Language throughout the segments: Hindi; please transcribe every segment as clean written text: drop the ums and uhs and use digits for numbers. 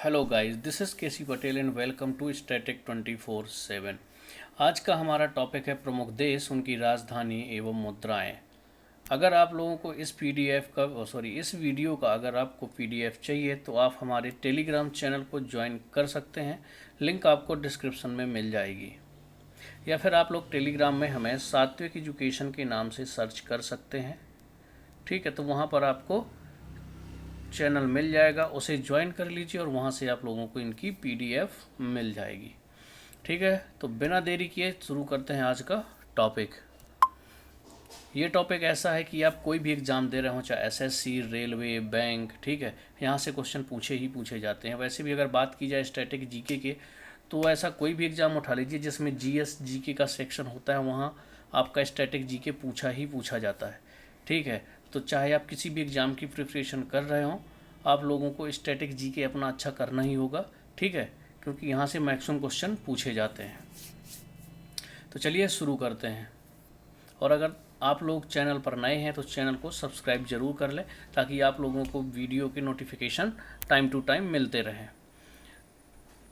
Hello guys, this is KC Patel and welcome to static 24/7। आज का हमारा टॉपिक है प्रमुख देश, उनकी राजधानी एवं मुद्राएं। अगर आप लोगों को इस वीडियो का अगर आपको पीडीएफ चाहिए तो आप हमारे टेलीग्राम चैनल को ज्वाइन कर सकते हैं। लिंक आपको डिस्क्रिप्शन में मिल जाएगी, या फिर आप लोग टेलीग्राम में हमें सात्विक एजुकेशन के नाम से सर्च कर सकते हैं। ठीक है, तो वहाँ पर आपको चैनल मिल जाएगा, उसे ज्वाइन कर लीजिए और वहाँ से आप लोगों को इनकी पीडीएफ मिल जाएगी। ठीक है, तो बिना देरी किए शुरू करते हैं आज का टॉपिक। ये टॉपिक ऐसा है कि आप कोई भी एग्ज़ाम दे रहे हो, चाहे एसएससी, रेलवे, बैंक, ठीक है, यहाँ से क्वेश्चन पूछे जाते हैं। वैसे भी अगर बात की जाए स्टैटिक जीके के, तो ऐसा कोई भी एग्ज़ाम उठा लीजिए जिसमें जीएस जीके का सेक्शन होता है, वहाँ आपका स्टैटिक जीके पूछा जाता है। ठीक है, तो चाहे आप किसी भी एग्ज़ाम की प्रिपरेशन कर रहे हो, आप लोगों को स्टैटिक जीके अपना अच्छा करना ही होगा। ठीक है, क्योंकि यहाँ से मैक्सिमम क्वेश्चन पूछे जाते हैं। तो चलिए शुरू करते हैं। और अगर आप लोग चैनल पर नए हैं तो चैनल को सब्सक्राइब जरूर कर लें, ताकि आप लोगों को वीडियो के नोटिफिकेशन टाइम टू टाइम मिलते रहें।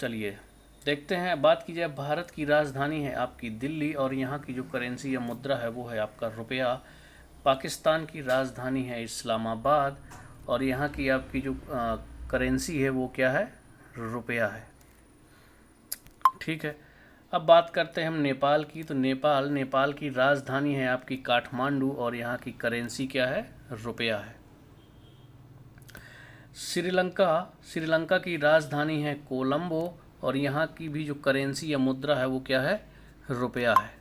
चलिए देखते हैं। बात की जाए, भारत की राजधानी है आपकी दिल्ली और यहाँ की जो करेंसी या मुद्रा है वो है आपका रुपया। पाकिस्तान की राजधानी है इस्लामाबाद और यहाँ की आपकी जो करेंसी है वो क्या है, रुपया है। ठीक है, अब बात करते हैं हम नेपाल की। तो नेपाल की राजधानी है आपकी काठमांडू और यहाँ की करेंसी क्या है, रुपया है। श्रीलंका की राजधानी है कोलंबो और यहाँ की भी जो करेंसी या मुद्रा है वो क्या है, रुपया है।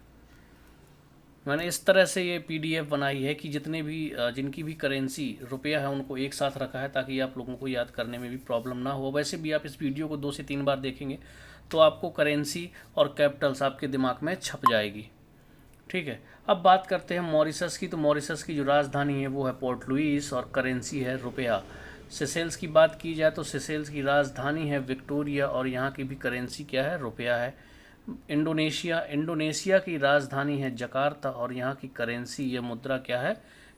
मैंने इस तरह से ये पीडीएफ बनाई है कि जिनकी भी करेंसी रुपया है उनको एक साथ रखा है, ताकि आप लोगों को याद करने में भी प्रॉब्लम ना हो। वैसे भी आप इस वीडियो को 2 से 3 बार देखेंगे तो आपको करेंसी और कैपिटल्स आपके दिमाग में छप जाएगी। ठीक है, अब बात करते हैं मॉरिशस की। तो मॉरिशस की जो राजधानी है वो है पोर्ट लुइस और करेंसी है रुपया। सेशेल्स की बात की जाए तो सेशेल्स की राजधानी है विक्टोरिया और यहाँ की भी करेंसी क्या है, रुपया है। इंडोनेशिया की राजधानी है जकार्ता और यहाँ की करेंसी या मुद्रा क्या है,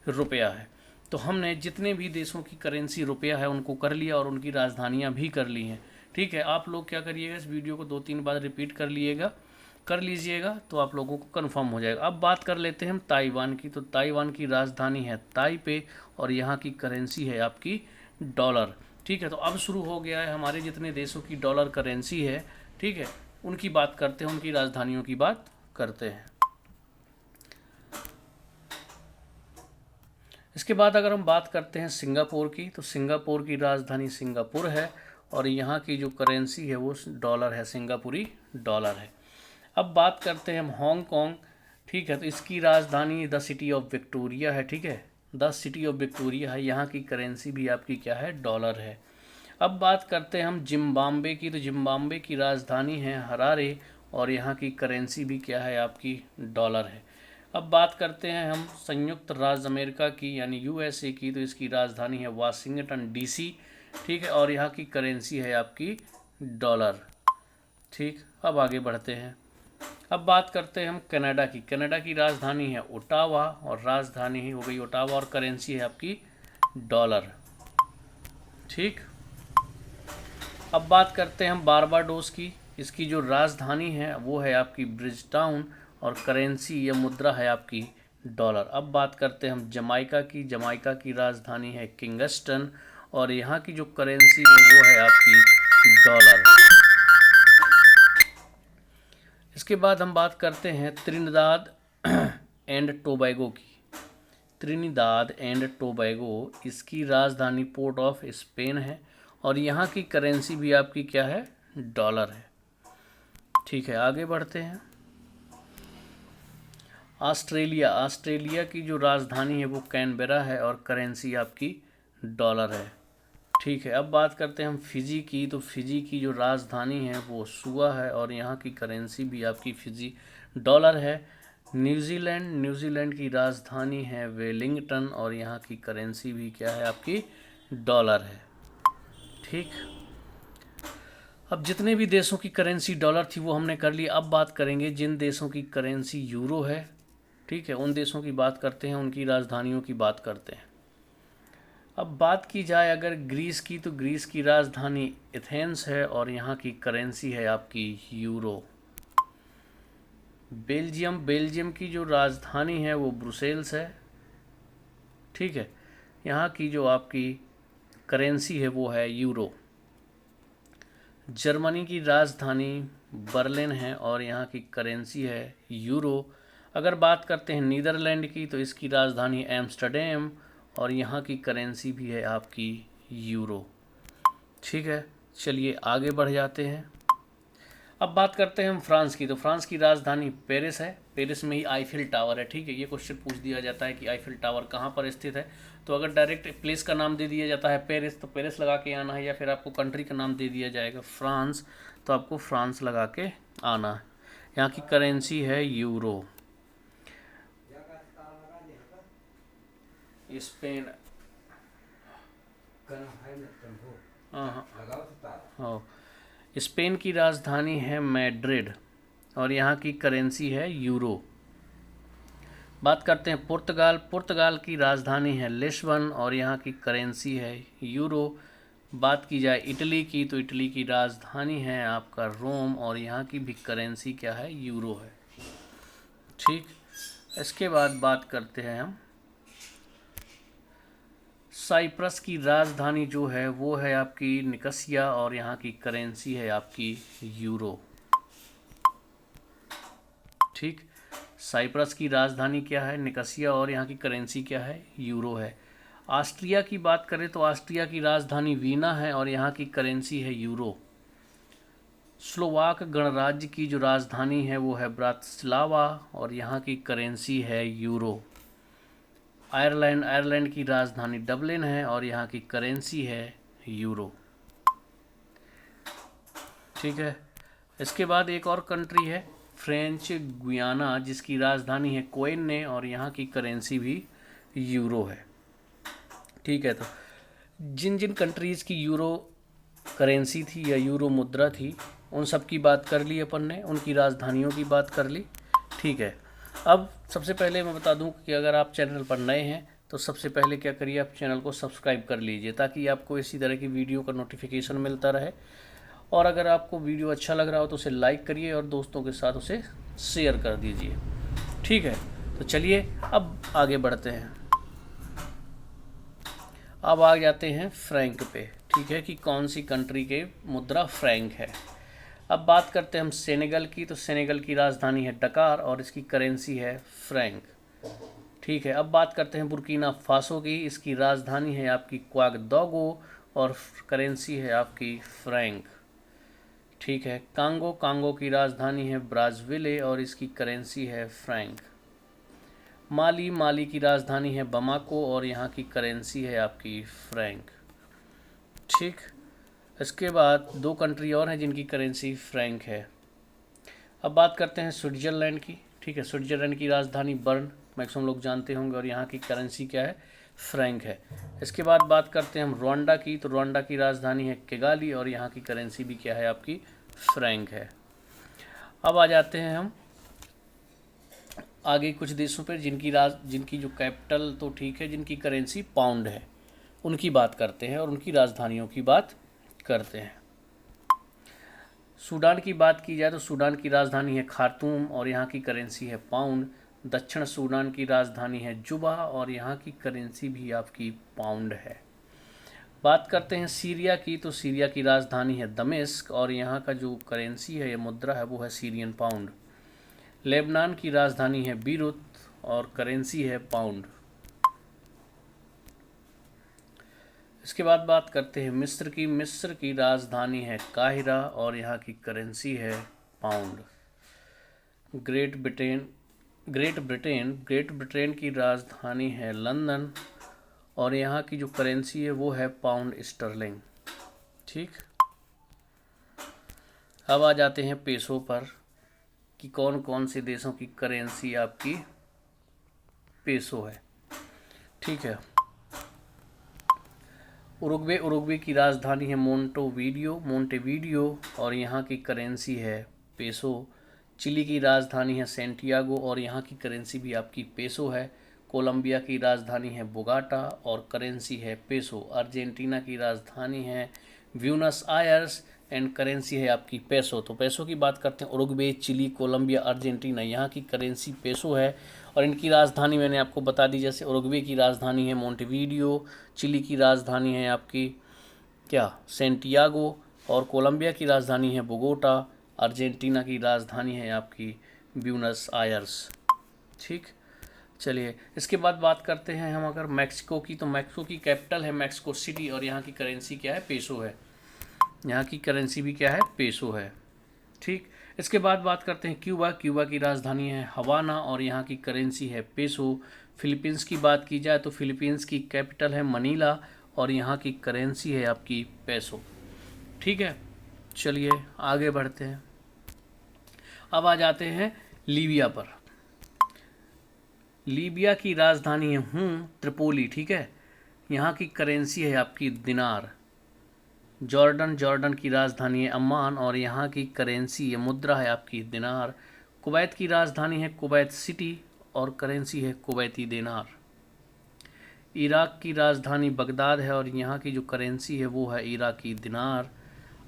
रुपया है। तो हमने जितने भी देशों की करेंसी रुपया है उनको कर लिया और उनकी राजधानियाँ भी कर ली हैं। ठीक है, आप लोग क्या करिएगा, इस वीडियो को 2-3 बार रिपीट कर लीजिएगा तो आप लोगों को कंफर्म हो जाएगा। अब बात कर लेते हैं हम ताइवान की। तो ताइवान की राजधानी है ताइपे और यहाँ की करेंसी है आपकी डॉलर। ठीक है, तो अब शुरू हो गया है हमारे जितने देशों की डॉलर करेंसी है, ठीक है, उनकी बात करते हैं, उनकी राजधानियों की बात करते हैं। इसके बाद अगर हम बात करते हैं सिंगापुर की, तो सिंगापुर की राजधानी सिंगापुर है और यहाँ की जो करेंसी है वो डॉलर है, सिंगापुरी डॉलर है। अब बात करते हैं हम हांगकांग। ठीक है, तो इसकी राजधानी द सिटी ऑफ विक्टोरिया है। ठीक है, द सिटी ऑफ विक्टोरिया है, यहाँ की करेंसी भी आपकी क्या है, डॉलर है। अब बात करते हैं हम जिम्बाब्वे की। तो जिम्बाब्वे की राजधानी है हरारे और यहाँ की करेंसी भी क्या है, आपकी डॉलर है। अब बात करते हैं हम संयुक्त राज्य अमेरिका की यानी यूएसए की। तो इसकी राजधानी है वाशिंगटन डीसी। ठीक है, और यहाँ की करेंसी है आपकी डॉलर। ठीक, अब आगे बढ़ते हैं। अब बात करते हैं हम कनाडा की। कनाडा की राजधानी है ओटावा और राजधानी ही हो गई ओटावा और करेंसी है आपकी डॉलर। ठीक, अब बात करते हैं हम बारबाडोस की। इसकी जो राजधानी है वो है आपकी ब्रिजटाउन और करेंसी या मुद्रा है आपकी डॉलर। अब बात करते हैं हम जमाइका की। जमाइका की राजधानी है किंगस्टन और यहाँ की जो करेंसी है वो है आपकी डॉलर। इसके बाद हम बात करते हैं त्रिनिदाद एंड टोबैगो की। त्रिनिदाद एंड टोबैगो, इसकी राजधानी पोर्ट ऑफ स्पेन है और यहाँ की करेंसी भी आपकी क्या है, डॉलर है। ठीक है, आगे बढ़ते हैं। ऑस्ट्रेलिया की जो राजधानी है वो कैनबेरा है और करेंसी आपकी डॉलर है। ठीक है, अब बात करते हैं हम फिजी की। तो फिजी की जो राजधानी है वो सुआ है और यहाँ की करेंसी भी आपकी फिजी डॉलर है। न्यूजीलैंड की राजधानी है वेलिंगटन और यहाँ की करेंसी भी क्या है, आपकी डॉलर है। ठीक, अब जितने भी देशों की करेंसी डॉलर थी वो हमने कर ली। अब बात करेंगे जिन देशों की करेंसी यूरो है। ठीक है, उन देशों की बात करते हैं, उनकी राजधानियों की बात करते हैं। अब बात की जाए अगर ग्रीस की, तो ग्रीस की राजधानी एथेंस है और यहाँ की करेंसी है आपकी यूरो। बेल्जियम की जो राजधानी है वो ब्रुसेल्स है, ठीक है। यहाँ की जो आपकी करेंसी है वो है यूरो। जर्मनी की राजधानी बर्लिन है और यहाँ की करेंसी है यूरो। अगर बात करते हैं नीदरलैंड की, तो इसकी राजधानी एम्स्टर्डम और यहाँ की करेंसी भी है आपकी यूरो, ठीक है। चलिए आगे बढ़ जाते हैं। अब बात करते हैं हम फ्रांस की, तो फ्रांस की राजधानी पेरिस है। पेरिस में ही आईफिल टावर है, ठीक है। ये क्वेश्चन पूछ दिया जाता है कि आईफिल टावर कहाँ पर स्थित है, तो अगर डायरेक्ट प्लेस का नाम दे दिया जाता है पेरिस, तो पेरिस लगा के आना है, या फिर आपको कंट्री का नाम दे दिया जाएगा फ्रांस, तो आपको फ्रांस लगा के आना है। यहाँ की करेंसी है यूरो। स्पेन, हाँ हाँ, स्पेन की राजधानी है मैड्रिड और यहाँ की करेंसी है यूरो। बात करते हैं पुर्तगाल की राजधानी है लिस्बन और यहाँ की करेंसी है यूरो। बात की जाए इटली की, तो इटली की राजधानी है आपका रोम और यहाँ की भी करेंसी क्या है, यूरो है, ठीक। इसके बाद बात करते हैं हम साइप्रस की राजधानी जो है वो है आपकी निकोसिया और यहाँ की करेंसी है आपकी यूरो, ठीक। साइप्रस की राजधानी क्या है, निकोसिया और यहाँ की करेंसी क्या है, यूरो है। ऑस्ट्रिया की बात करें तो ऑस्ट्रिया की राजधानी वीना है और यहाँ की करेंसी है यूरो। स्लोवाक गणराज्य की जो राजधानी है वो है ब्रातिस्लावा और यहाँ की करेंसी है यूरो। आयरलैंड की राजधानी डबलिन है और यहाँ की करेंसी है यूरो, ठीक है। इसके बाद एक और कंट्री है फ्रेंच गुयाना, जिसकी राजधानी है कोयने और यहाँ की करेंसी भी यूरो है, ठीक है। तो जिन जिन कंट्रीज़ की यूरो करेंसी थी या यूरो मुद्रा थी, उन सब की बात कर ली अपन ने, उनकी राजधानियों की बात कर ली, ठीक है। अब सबसे पहले मैं बता दूं कि अगर आप चैनल पर नए हैं तो सबसे पहले क्या करिए, आप चैनल को सब्सक्राइब कर लीजिए ताकि आपको इसी तरह की वीडियो का नोटिफिकेशन मिलता रहे। और अगर आपको वीडियो अच्छा लग रहा हो तो उसे लाइक करिए और दोस्तों के साथ उसे शेयर कर दीजिए, ठीक है। तो चलिए अब आगे बढ़ते हैं। अब आ जाते हैं फ्रैंक पे, ठीक है, कि कौन सी कंट्री के मुद्रा फ्रैंक है। अब बात करते हैं हम सेनेगल की, तो सेनेगल की राजधानी है डकार और इसकी करेंसी है फ्रैंक, ठीक है। अब बात करते हैं बुर्किना फासो की, इसकी राजधानी है आपकी क्वागदोगो और करेंसी है आपकी फ्रैंक, ठीक है। कांगो की राजधानी है ब्राज़विले और इसकी करेंसी है फ्रैंक। माली की राजधानी है बमाको और यहाँ की करेंसी है आपकी फ्रैंक, ठीक। इसके बाद दो कंट्री और हैं जिनकी करेंसी फ्रैंक है। अब बात करते हैं स्विट्ज़रलैंड की, ठीक है। स्विट्ज़रलैंड की राजधानी बर्न मैक्सिमम लोग जानते होंगे और यहाँ की करेंसी क्या है, फ्रैंक है। इसके बाद बात करते हैं हम रुवांडा की, तो रुवांडा की राजधानी है किगाली और यहाँ की करेंसी भी क्या है आपकी, फ्रैंक है। अब आ जाते हैं हम आगे कुछ देशों पर जिनकी जो कैपिटल तो ठीक है, जिनकी करेंसी पाउंड है, उनकी बात करते हैं और उनकी राजधानियों की बात करते हैं। सूडान की बात की जाए तो सूडान की राजधानी है खार्तूम और यहाँ की करेंसी है पाउंड। दक्षिण सूडान की राजधानी है जुबा और यहाँ की करेंसी भी आपकी पाउंड है। बात करते हैं सीरिया की, तो सीरिया की राजधानी है दमिश्क और यहाँ का जो करेंसी है, ये मुद्रा है, वो है सीरियन पाउंड। लेबनान की राजधानी है बीरुत और करेंसी है पाउंड। इसके बाद बात करते हैं मिस्र की राजधानी है काहिरा और यहाँ की करेंसी है पाउंड। ग्रेट ब्रिटेन की राजधानी है लंदन और यहाँ की जो करेंसी है वो है पाउंड स्टर्लिंग, ठीक। अब आ जाते हैं पेसो पर कि कौन कौन से देशों की करेंसी आपकी पेसो है, ठीक है। उरुग्वे की राजधानी है मोंटेवीडियो और यहाँ की करेंसी है पेसो। चिली की राजधानी है सेंटियागो और यहाँ की करेंसी भी आपकी पेसो है। कोलंबिया की राजधानी है बोगाटा और करेंसी है पेसो। अर्जेंटीना की राजधानी है ब्यूनस आयर्स एंड करेंसी है आपकी पेसो। तो पेसो की बात करते हैं, उरुग्वे, चिली, कोलंबिया, अर्जेंटीना, यहाँ की करेंसी पेसो है और इनकी राजधानी मैंने आपको बता दी, जैसे उरुग्वे की राजधानी है मोंटेवीडियो, चिली की राजधानी है आपकी क्या सेंटियागो और कोलंबिया की राजधानी है बोगोटा, अर्जेंटीना की राजधानी है आपकी ब्यूनस आयर्स। ठीक, चलिए इसके बाद बात करते हैं हम अगर मैक्सिको की, तो मैक्सिको की कैपिटल है मैक्सिको सिटी और यहाँ की करेंसी क्या है, पेसो है। यहाँ की करेंसी भी क्या है, पेसो है। ठीक, इसके बाद बात करते हैं क्यूबा। क्यूबा की राजधानी है हवाना और यहाँ की करेंसी है पेसो। फिलीपींस की बात की जाए तो फिलीपींस की कैपिटल है मनीला और यहाँ की करेंसी है आपकी पेसो। ठीक है, चलिए आगे बढ़ते हैं। अब आ जाते हैं लीबिया पर। लीबिया की राजधानी है त्रिपोली। ठीक है, यहाँ की करेंसी है आपकी दिनार। जॉर्डन की राजधानी है अम्मान और यहाँ की करेंसी है, मुद्रा है आपकी दिनार। कुवैत की राजधानी है कुवैत सिटी और करेंसी है कुवैती दिनार। इराक की राजधानी बगदाद है और यहाँ की जो करेंसी है वो है इराकी दिनार।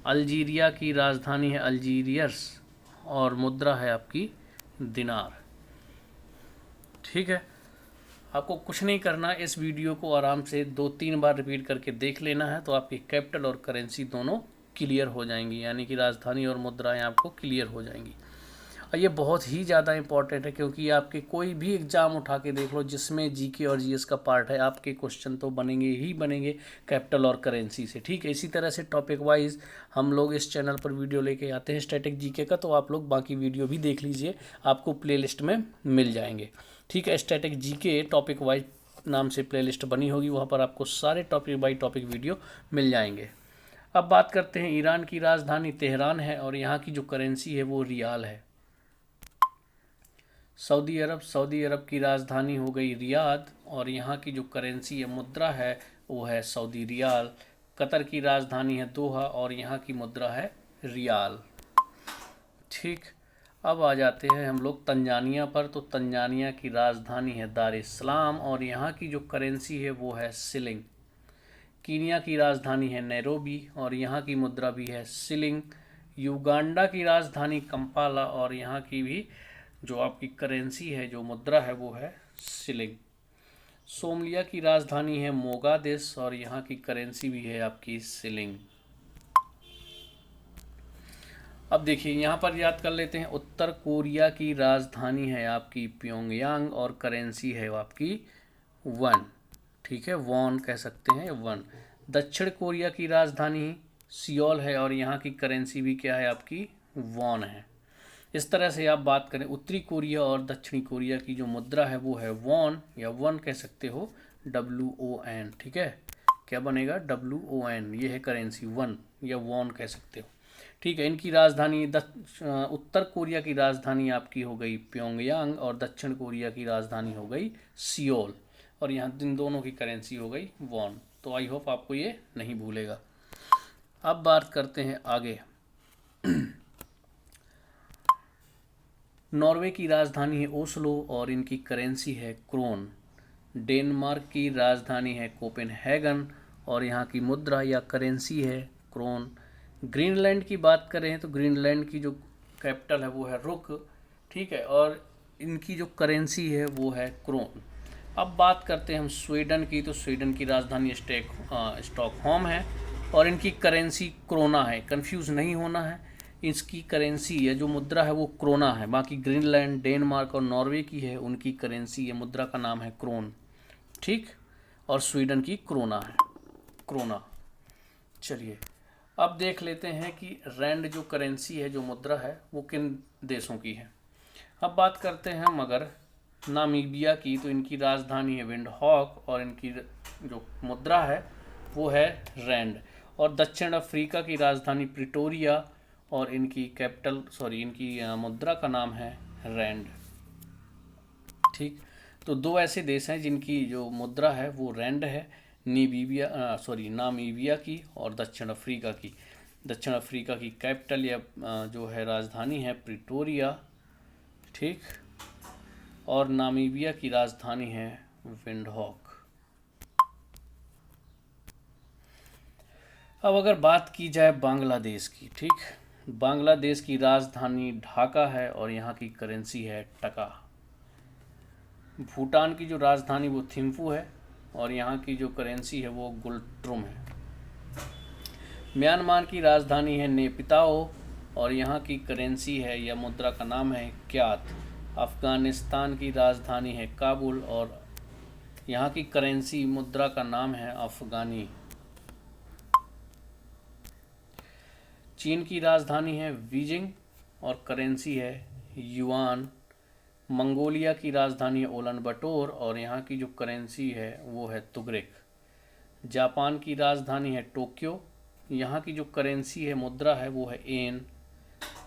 अल्जीरिया की राजधानी है अल्जीरियर्स और मुद्रा है आपकी दिनार। ठीक है, आपको कुछ नहीं करना, इस वीडियो को आराम से 2-3 बार रिपीट करके देख लेना है, तो आपकी कैपिटल और करेंसी दोनों क्लियर हो जाएंगी, यानी कि राजधानी और मुद्राएं आपको क्लियर हो जाएंगी। और ये बहुत ही ज़्यादा इंपॉर्टेंट है क्योंकि आपके कोई भी एग्ज़ाम उठा के देख लो जिसमें जीके और जीएस का पार्ट है, आपके क्वेश्चन तो बनेंगे ही बनेंगे कैपिटल और करेंसी से। ठीक है, इसी तरह से टॉपिक वाइज हम लोग इस चैनल पर वीडियो लेके आते हैं स्टैटिक जीके का, तो आप लोग बाकी वीडियो भी देख लीजिए, आपको प्लेलिस्ट में मिल जाएंगे। ठीक है, स्टैटिक जीके टॉपिक वाइज नाम से प्लेलिस्ट बनी होगी, वहाँ पर आपको सारे टॉपिक बाई टॉपिक वीडियो मिल जाएंगे। अब बात करते हैं, ईरान की राजधानी तेहरान है और यहाँ की जो करेंसी है वो रियाल है। सऊदी अरब की राजधानी हो गई रियाद और यहाँ की जो करेंसी है, मुद्रा है, वो है सऊदी रियाल। कतर की राजधानी है दोहा और यहाँ की मुद्रा है रियाल। ठीक, अब आ जाते हैं हम लोग तंजानिया पर। तो तंजानिया की राजधानी है दार इस सलाम और यहाँ की जो करेंसी है वो है शिलिंग। कीनिया की राजधानी है नैरोबी और यहाँ की मुद्रा भी है शिलिंग। युगांडा की राजधानी कंपाला और यहाँ की भी जो आपकी करेंसी है, जो मुद्रा है, वो है शिलिंग। सोमालिया की राजधानी है मोगादिश और यहाँ की करेंसी भी है आपकी शिलिंग। अब देखिए यहाँ पर याद कर लेते हैं, उत्तर कोरिया की राजधानी है आपकी प्योंगयांग और करेंसी है आपकी वन। ठीक है, वॉन कह सकते हैं, वन। दक्षिण कोरिया की राजधानी सियोल है और यहाँ की करेंसी भी क्या है आपकी वॉन है। इस तरह से आप बात करें, उत्तरी कोरिया और दक्षिणी कोरिया की जो मुद्रा है वो है वॉन या वन कह सकते हो, WON। ठीक है, क्या बनेगा, WON, ये है करेंसी वन या वॉन कह सकते हो। ठीक है, इनकी राजधानी उत्तर कोरिया की राजधानी आपकी हो गई प्योंगयांग और दक्षिण कोरिया की राजधानी हो गई सियोल और यहाँ इन दोनों की करेंसी हो गई वॉन। तो आई होप आपको ये नहीं भूलेगा। अब बात करते हैं आगे। नॉर्वे की राजधानी है ओस्लो और इनकी करेंसी है क्रोन। डेनमार्क की राजधानी है कोपेनहेगन और यहाँ की मुद्रा या करेंसी है क्रोन। ग्रीनलैंड की बात करें तो ग्रीनलैंड की जो कैपिटल है वो है रुक। ठीक है, और इनकी जो करेंसी है वो है क्रोन। अब बात करते हैं हम स्वीडन की। तो स्वीडन की राजधानी स्टॉकहोम है और इनकी करेंसी क्रोना है, कंफ्यूज नहीं होना है। इसकी करेंसी है, जो मुद्रा है वो क्रोना है। बाकी ग्रीनलैंड, डेनमार्क और नॉर्वे की है, उनकी करेंसी है, मुद्रा का नाम है क्रोन। ठीक, और स्वीडन की क्रोना है, क्रोना। चलिए अब देख लेते हैं कि रैंड जो करेंसी है, जो मुद्रा है, वो किन देशों की है। अब बात करते हैं हम अगर नामीबिया की, तो इनकी राजधानी है विंडहॉक और इनकी जो मुद्रा है वो है रैंड। और दक्षिण अफ्रीका की राजधानी प्रिटोरिया और इनकी इनकी मुद्रा का नाम है रैंड। ठीक, तो दो ऐसे देश हैं जिनकी जो मुद्रा है वो रैंड है, नामीबिया की और दक्षिण अफ्रीका की। दक्षिण अफ्रीका की कैपिटल या जो है राजधानी है प्रिटोरिया। ठीक, और नामीबिया की राजधानी है विंडहॉक। अब अगर बात की जाए बांग्लादेश की, ठीक, बांग्लादेश की राजधानी ढाका है और यहाँ की करेंसी है टका। भूटान की जो राजधानी वो थिम्फू है और यहाँ की जो करेंसी है वो गुल्ट्रुम है। म्यांमार की राजधानी है नेपिताओ और यहाँ की करेंसी है या मुद्रा का नाम है क्यात। अफ़गानिस्तान की राजधानी है काबुल और यहाँ की करेंसी मुद्रा का नाम है अफ़गानी। चीन की राजधानी है बीजिंग और करेंसी है युआन। मंगोलिया की राजधानी है उलान बटोर और यहाँ की जो करेंसी है वो है तुगरिक। जापान की राजधानी है टोक्यो, यहाँ की जो करेंसी है मुद्रा है वो है येन।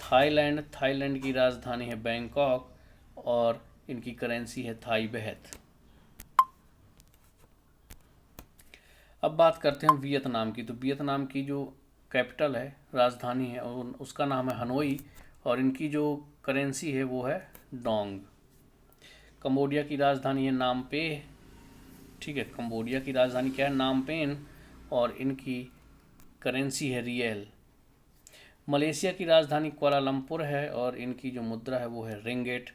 थाईलैंड की राजधानी है बैंकॉक और इनकी करेंसी है थाई बहत। अब बात करते हैं वियतनाम की। तो वियतनाम की जो कैपिटल है, राजधानी है, और उसका नाम है हनोई और इनकी जो करेंसी है वो है डोंग। कंबोडिया की राजधानी है नामपे, ठीक है, कंबोडिया की राजधानी क्या है, नामपेन, और इनकी करेंसी है रियल। मलेशिया की राजधानी कुआलालंपुर है और इनकी जो मुद्रा है वो है रिंगिट।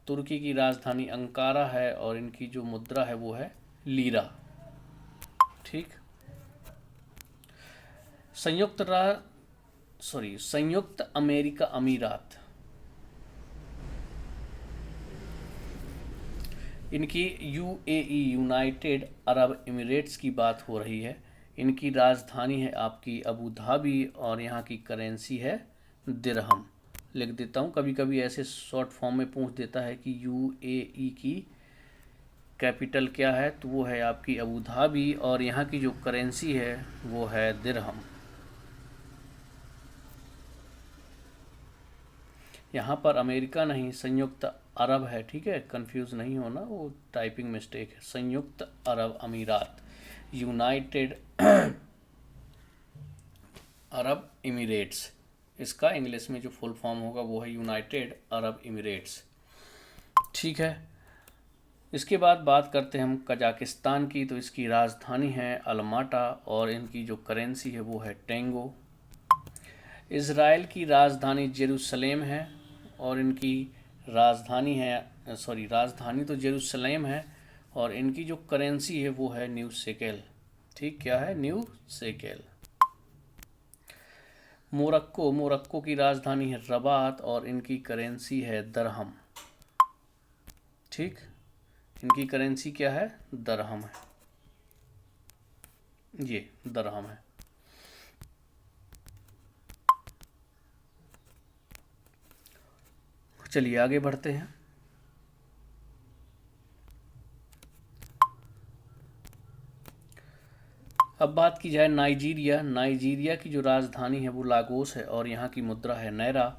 तुर्की की राजधानी अंकारा है और इनकी जो मुद्रा है वो है लीरा। ठीक। संयुक्त अमेरिका अमीरात, इनकी यूएई यूनाइटेड अरब एमिरेट्स की बात हो रही है। इनकी राजधानी है आपकी अबू धाबी और यहाँ की करेंसी है दिरहम। लिख देता हूँ, कभी कभी ऐसे शॉर्ट फॉर्म में पूछ देता है कि यूएई की कैपिटल क्या है, तो वो है आपकी अबू धाबी और यहाँ की जो करेंसी है वो है दिरहम। यहाँ पर अमेरिका नहीं, संयुक्त अरब है, ठीक है, कंफ्यूज नहीं होना, वो टाइपिंग मिस्टेक है। संयुक्त अरब अमीरात, यूनाइटेड अरब एमिरेट्स, इसका इंग्लिश में जो फुल फॉर्म होगा वो है यूनाइटेड अरब एमिरेट्स। ठीक है। इसके बाद बात करते हैं हम कजाकिस्तान की। तो इसकी राजधानी है अलमाटा और इनकी जो करेंसी है वो है टेंगो। इज़राइल की राजधानी जेरूसलेम है और इनकी राजधानी तो जेरूसलेम है और इनकी जो करेंसी है वो है न्यू शेकेल। ठीक, क्या है, न्यू शेकेल। मोरक्को की राजधानी है रबात और इनकी करेंसी है दरहम। ठीक, इनकी करेंसी क्या है, दरहम है, ये दरहम है। चलिए आगे बढ़ते हैं। अब बात की जाए नाइजीरिया की जो राजधानी है वो लागोस है और यहाँ की मुद्रा है नैरा।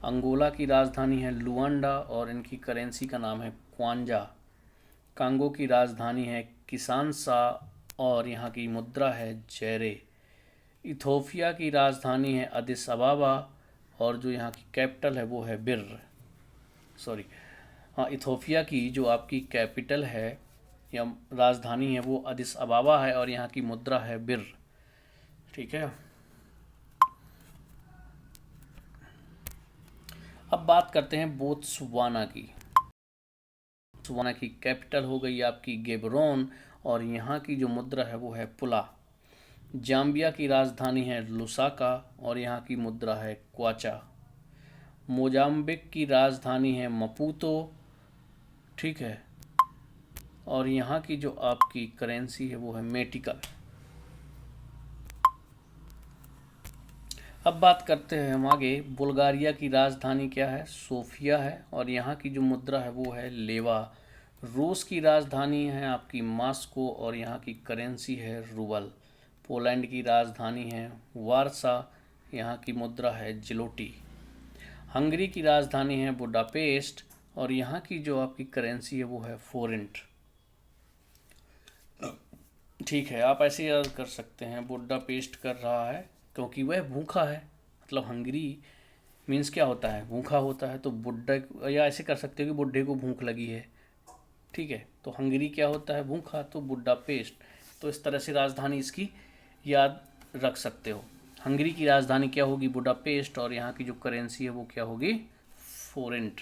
अंगोला की राजधानी है लुआंडा और इनकी करेंसी का नाम है क्वांजा। कांगो की राजधानी है किसानसा और यहाँ की मुद्रा है जैरे। इथोपिया की राजधानी है अदिस अबाबा और जो यहाँ की कैपिटल है वो है इथोपिया की जो आपकी कैपिटल है या राजधानी है वो अदिस अबाबा है और यहाँ की मुद्रा है बिर। ठीक है। अब बात करते हैं बोत्सवाना की। बोत्सवाना की कैपिटल हो गई आपकी गेबरोन और यहाँ की जो मुद्रा है वो है पुला। जाम्बिया की राजधानी है लुसाका और यहाँ की मुद्रा है क्वाचा। मोजाम्बिक की राजधानी है मपूतो, ठीक है, और यहाँ की जो आपकी करेंसी है वो है मेटिकल। अब बात करते हैं हम आगे। बुल्गारिया की राजधानी क्या है, सोफिया है और यहाँ की जो मुद्रा है वो है लेवा। रूस की राजधानी है आपकी मॉस्को और यहाँ की करेंसी है रूबल। पोलैंड की राजधानी है वारसा, यहाँ की मुद्रा है जिलोटी। हंगरी की राजधानी है बुडापेस्ट और यहाँ की जो आपकी करेंसी है वो है फोरेंट। ठीक है, आप ऐसे याद कर सकते हैं, बुडापेस्ट कर रहा है क्योंकि वह भूखा है, मतलब हंगरी मीन्स क्या होता है, भूखा होता है, तो बुड्ढा, या ऐसे कर सकते हो कि बुड्ढे को भूख लगी है, ठीक है। तो हंगरी क्या होता है, भूखा, तो बुडापेस्ट। तो इस तरह से राजधानी इसकी याद रख सकते हो। हंगरी की राजधानी क्या होगी, बुडापेस्ट, और यहाँ की जो करेंसी है वो क्या होगी, फोरेंट।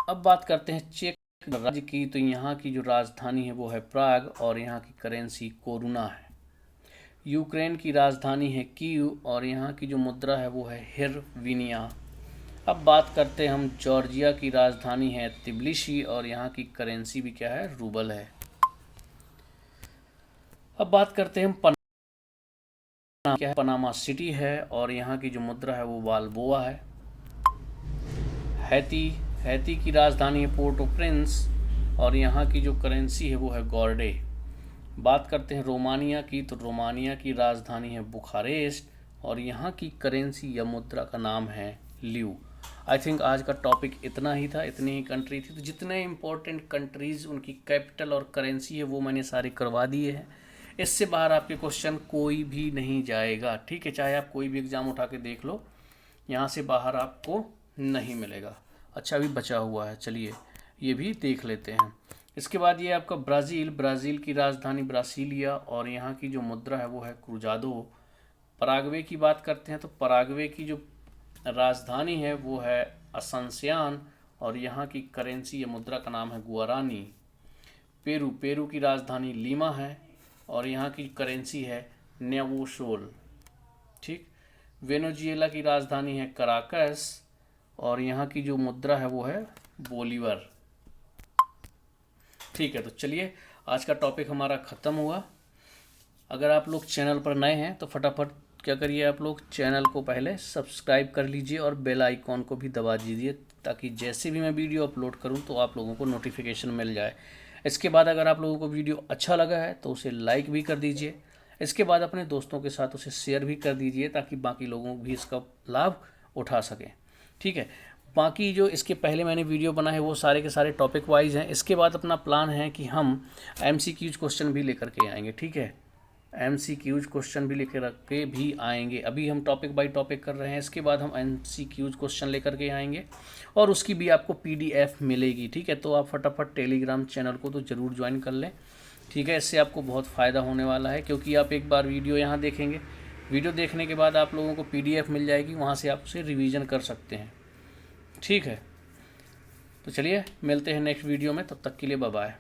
अब बात करते हैं चेक राज्य की। तो यहाँ की जो राजधानी है वो है प्राग और यहाँ की करेंसी कोरुना है। यूक्रेन की राजधानी है कीव और यहाँ की जो मुद्रा है वो है हिरविनिया। अब बात करते हैं हम जॉर्जिया की राजधानी है तिब्लिसी और यहाँ की करेंसी भी क्या है, रूबल है। अब बात करते हैं हम क्या है, पनामा सिटी है और यहाँ की जो मुद्रा है वो बाल्बोआ है। हैती की राजधानी है पोर्ट ओ प्रिंस और यहाँ की जो करेंसी है वो है गॉर्डे। बात करते हैं रोमानिया की। तो रोमानिया की राजधानी है बुखारेस्ट और यहाँ की करेंसी या मुद्रा का नाम है ल्यू। आई थिंक आज का टॉपिक इतना ही था, इतनी ही कंट्री थी। तो जितने इंपॉर्टेंट कंट्रीज़ उनकी कैपिटल और करेंसी है वो मैंने सारे करवा दिए हैं। इससे बाहर आपके क्वेश्चन कोई भी नहीं जाएगा, ठीक है। चाहे आप कोई भी एग्ज़ाम उठा के देख लो, यहाँ से बाहर आपको नहीं मिलेगा। अच्छा, अभी बचा हुआ है, चलिए ये भी देख लेते हैं। इसके बाद ये आपका ब्राज़ील की राजधानी ब्रासिलिया और यहाँ की जो मुद्रा है वो है क्रुजादो। पराग्वे की बात करते हैं तो पराग्वे की जो राजधानी है वो है असंसियान और यहाँ की करेंसी या मुद्रा का नाम है गुआरानी। पेरू की राजधानी लीमा है और यहाँ की करेंसी है न्यावोशोल, ठीक। वेनेजुएला की राजधानी है कराकस और यहाँ की जो मुद्रा है वो है बोलीवर, ठीक है। तो चलिए आज का टॉपिक हमारा ख़त्म हुआ। अगर आप लोग चैनल पर नए हैं तो फटाफट क्या करिए, आप लोग चैनल को पहले सब्सक्राइब कर लीजिए और बेल आइकॉन को भी दबा दीजिए ताकि जैसे भी मैं वीडियो अपलोड करूं तो आप लोगों को नोटिफिकेशन मिल जाए। इसके बाद अगर आप लोगों को वीडियो अच्छा लगा है तो उसे लाइक भी कर दीजिए। इसके बाद अपने दोस्तों के साथ उसे शेयर भी कर दीजिए ताकि बाकी लोगों भी इसका लाभ उठा सकें, ठीक है। बाकी जो इसके पहले मैंने वीडियो बना है वो सारे के सारे टॉपिक वाइज हैं। इसके बाद अपना प्लान है कि हम MCQs क्वेश्चन भी लेकर के आएंगे, ठीक है। MCQs क्वेश्चन भी लेकर के भी आएंगे। अभी हम टॉपिक बाय टॉपिक कर रहे हैं, इसके बाद हम MCQs क्वेश्चन लेकर के आएंगे और उसकी भी आपको PDF मिलेगी, ठीक है। तो आप फटाफट टेलीग्राम चैनल को तो ज़रूर ज्वाइन कर लें, ठीक है। इससे आपको बहुत फ़ायदा होने वाला है क्योंकि आप एक बार वीडियो यहाँ देखेंगे, वीडियो देखने के बाद आप लोगों को PDF मिल जाएगी, वहाँ से आप उसे रिवीजन कर सकते हैं, ठीक है। तो चलिए मिलते हैं नेक्स्ट वीडियो में, तब तक के लिए बाय बाय।